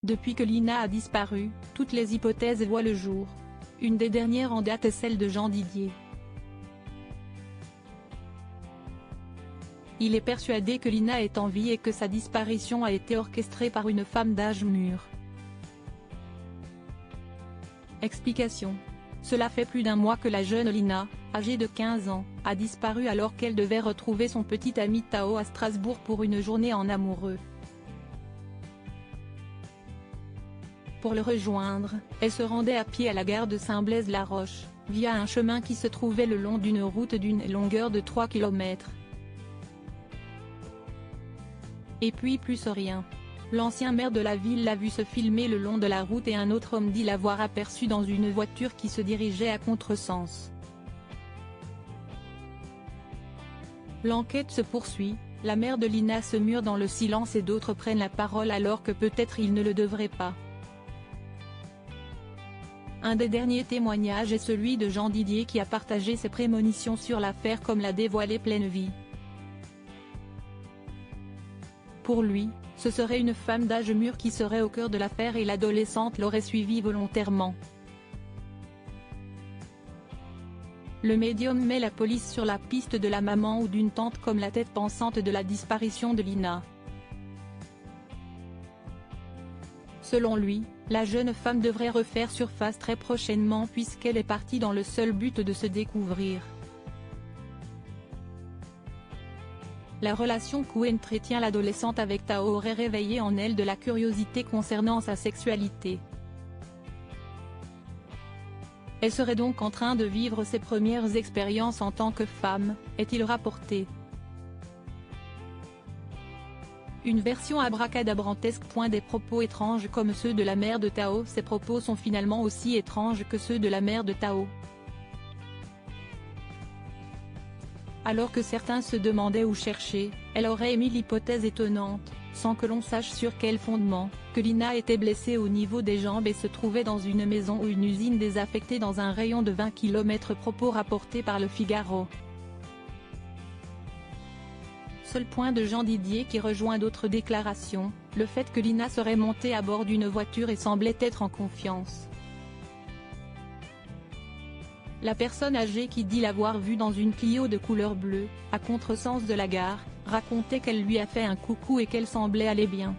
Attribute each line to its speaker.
Speaker 1: Depuis que Lina a disparu, toutes les hypothèses voient le jour. Une des dernières en date est celle de Jean Didier. Il est persuadé que Lina est en vie et que sa disparition a été orchestrée par une femme d'âge mûr. Explication. Cela fait plus d'un mois que la jeune Lina, âgée de 15 ans, a disparu alors qu'elle devait retrouver son petit ami Tao à Strasbourg pour une journée en amoureux. Pour le rejoindre, elle se rendait à pied à la gare de Saint-Blaise-la-Roche, via un chemin qui se trouvait le long d'une route d'une longueur de 3 km. Et puis plus rien. L'ancien maire de la ville l'a vu se filmer le long de la route et un autre homme dit l'avoir aperçu dans une voiture qui se dirigeait à contresens. L'enquête se poursuit, la mère de Lina se mure dans le silence et d'autres prennent la parole alors que peut-être ils ne le devraient pas. Un des derniers témoignages est celui de Jean Didier qui a partagé ses prémonitions sur l'affaire comme l'a dévoilé Pleine Vie. Pour lui, ce serait une femme d'âge mûr qui serait au cœur de l'affaire et l'adolescente l'aurait suivi volontairement. Le médium met la police sur la piste de la maman ou d'une tante comme la tête pensante de la disparition de Lina. Selon lui, la jeune femme devrait refaire surface très prochainement puisqu'elle est partie dans le seul but de se découvrir. La relation qu'entretient l'adolescente avec Tao aurait réveillé en elle de la curiosité concernant sa sexualité. Elle serait donc en train de vivre ses premières expériences en tant que femme, est-il rapporté. Une version abracadabrantesque. Des propos étranges comme ceux de la mère de Tao. Ces propos sont finalement aussi étranges que ceux de la mère de Tao. Alors que certains se demandaient où chercher, elle aurait émis l'hypothèse étonnante, sans que l'on sache sur quel fondement, que Lina était blessée au niveau des jambes et se trouvait dans une maison ou une usine désaffectée dans un rayon de 20 km. Propos rapportés par Le Figaro. Seul point de Jean Didier qui rejoint d'autres déclarations, le fait que Lina serait montée à bord d'une voiture et semblait être en confiance. La personne âgée qui dit l'avoir vue dans une Clio de couleur bleue, à contresens de la gare, racontait qu'elle lui a fait un coucou et qu'elle semblait aller bien.